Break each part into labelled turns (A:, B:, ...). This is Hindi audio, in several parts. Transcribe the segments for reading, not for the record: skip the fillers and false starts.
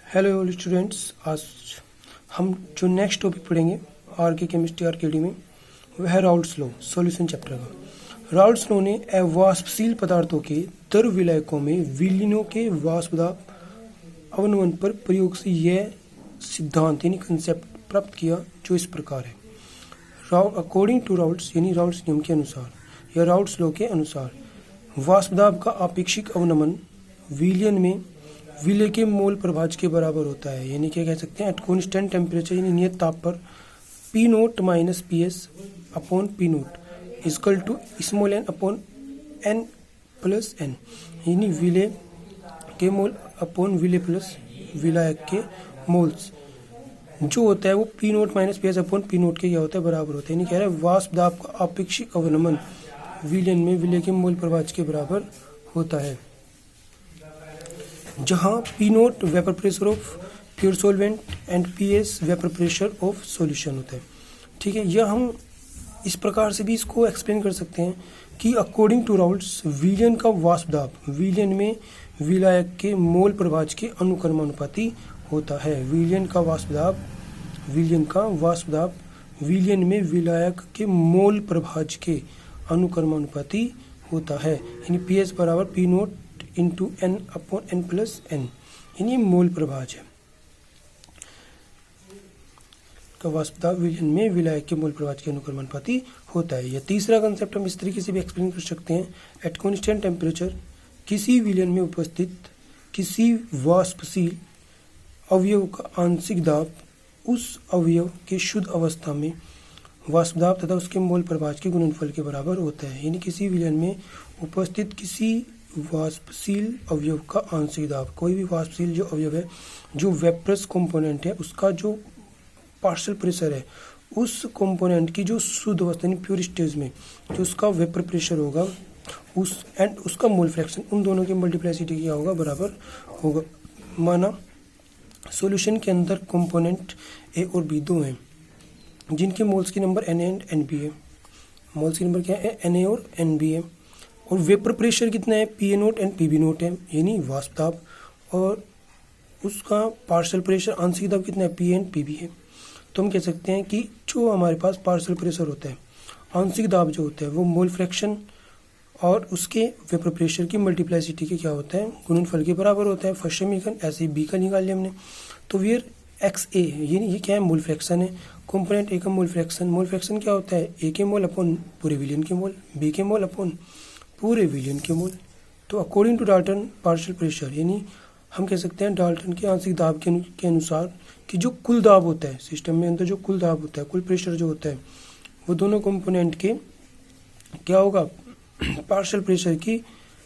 A: हेलो स्टूडेंट्स, आज हम जो नेक्स्ट टॉपिक पढ़ेंगे आर के केमिस्ट्री आरकेडी में वह है राउल्ट्स लॉ सॉल्यूशन चैप्टर का। राउल्ट्स लॉ ने अवाष्पशील पदार्थों के द्रव विलायकों में विलीनों के वाष्पदाब अवनमन पर प्रयोग से यह सिद्धांत यानी कंसेप्ट प्राप्त किया जो इस प्रकार है। अकॉर्डिंग टू राउल्ट्स यानी राउल्ट्स नियम के अनुसार या राउल्ट्स लॉ के अनुसार वाष्पदाब का आपेक्षिक अवनमन विलयन में विलय के मोल प्रभाज के बराबर होता है। यानी क्या कह सकते हैं, एट कॉन्स्टेंट टेम्परेचर यानी नियत ताप पर P naught minus P S upon P naught is equal to small n upon n plus n, यानी विलय के मोल अपॉन विलय प्लस विलायक के मोल्स जो होता है वो P naught minus P S upon P note के क्या होता है बराबर होता है। यानी कह रहा है वाष्पदाब का आपेक्षिक अवनमन विलयन में विलय के मोल प्रभाज के बराबर होता है, जहां P note vapour pressure of pure solvent and P S vapour pressure of solution होता है। ठीक है, यह हम इस प्रकार से भी इसको एक्सप्लेन कर सकते हैं कि अकॉर्डिंग टू राउल्ट्स विलयन का वाष्पदाब विलयन में विलायक के मोल प्रभाज के अनुक्रमानुपाती होता है। विलयन का वाष्पदाब विलयन में विलायक के मोल प्रभाज के अनुक्रमानुपाती होता है। यानी पी एस बराबर P naught into n upon n plus n, यानी मोल प्रभाज है का वाष्पदाब विलयन में विलायक के मोल प्रभाज के अनुक्रमानुपाती होता है। यह तीसरा कंसेप्ट हम इस तरीके से भी एक्सप्लेन कर सकते हैं, एट कॉन्स्टेंट टेम्परेचर किसी विलयन में उपस्थित किसी वाष्पशील अवयव का आंशिक दाब उस अवयव के शुद्ध अवस्था में वाष्पदाब तथा उसके मोल प्रभाज के गुणनफल के बराबर होता है। यानी किसी विलयन में उपस्थित किसी वाष्पशील अवयव का आंशिक दाब, कोई भी वाष्पशील जो अवयव है जो वेपरस कंपोनेंट है उसका जो पार्शियल प्रेशर है उस कंपोनेंट की जो शुद्ध अवस्था यानी प्योर स्टेज में जो उसका वेपर प्रेशर होगा उस एंड उसका मोल फ्रैक्शन उन दोनों की मल्टीप्लाइसिटी क्या होगा बराबर होगा। माना सॉल्यूशन के अंदर कंपोनेंट ए और बी दो हैं जिनके मोल्स की number n and n B है। मोल्स की नंबर क्या है, एन ए और एन बी है, और वेपर प्रेशर कितना है, P A naught and P B naught है यानी वाष्पदाब, और उसका पार्शियल प्रेशर आंशिक दाब कितना है, पी एंड पी बी है। तो हम कह सकते हैं कि जो हमारे पास पार्शियल प्रेशर होता है आंशिक दाब जो होता है वो मोल फ्रैक्शन और उसके वेपर प्रेशर की मल्टीप्लाइसिटी के क्या होता है गुणनफल के बराबर होता है। फर्स्ट समीकरण ऐसे बी का निकाल लिया हमने, तो वियर एक्स ए यानी ये क्या है, मोल फ्रैक्शन है। कंपोनेंट ए का मोल फ्रैक्शन क्या होता है, ए के मोल अपॉन पूरे विलयन के मोल, बी के मोल अपॉन पूरे विलयन के मोल। तो according to Dalton partial pressure यानी हम कह सकते हैं डाल्टन के आंशिक दाब के अनुसार कि जो कुल दाब होता है सिस्टम में अंदर जो कुल दाब होता है कुल प्रेशर जो होता है वो दोनों कंपोनेंट के क्या होगा पार्शियल प्रेशर की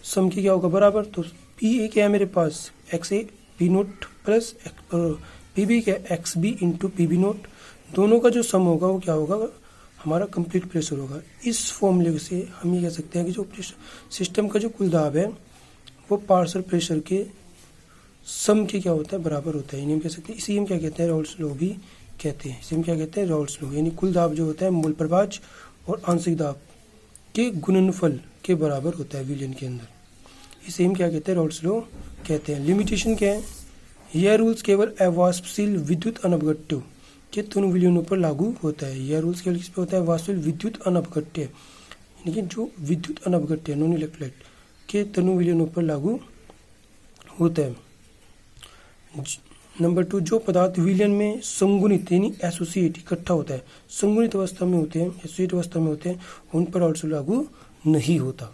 A: सम की क्या होगा बराबर। तो पी ए क्या है मेरे पास, X A P not plus P B क्या X B into P B not, दोनों का जो सम होगा वो क्या होगा हमारा कंप्लीट प्रेशर होगा। इस फॉर्मूले से हम ये कह सकते हैं कि जो सिस्टम का जो कुल दाब है वो पार्शियल प्रेशर के सम के क्या होता है बराबर होता है। यानी हम कह सकते हैं इसी हम क्या कहते हैं राउल्ट्स लॉ भी कहते हैं। इसी हम क्या कहते हैं राउल्ट्स लॉ, यानी कुल दाब जो होता है मोल प्रभाज और आंशिक दाब के गुणनफल के बराबर होता है विलयन के अंदर। इसे हम क्या कहते हैं राउल्ट्स लॉ कहते हैं। लिमिटेशन क्या है, यह रूल्स केवल अवाष्पशील विद्युत अनपघट्य के तनु विलयनों पर लागू होता है। यह रूल्स केवल किस पे होता है, वाष्पशील विद्युत अनपघट्य यानी कि जो विद्युत अनपघट्य नॉन इलेक्ट्रोलाइट के तनु विलयनों पर लागू होता है। नंबर 2, जो पदार्थ विलयन में संगुणित यानी एसोसिएट इकट्ठा होता है संगुणित अवस्था में होते हैं एसोसिएट अवस्था में होते हैं उन पर राउल्ट्स लॉ लागू नहीं होता।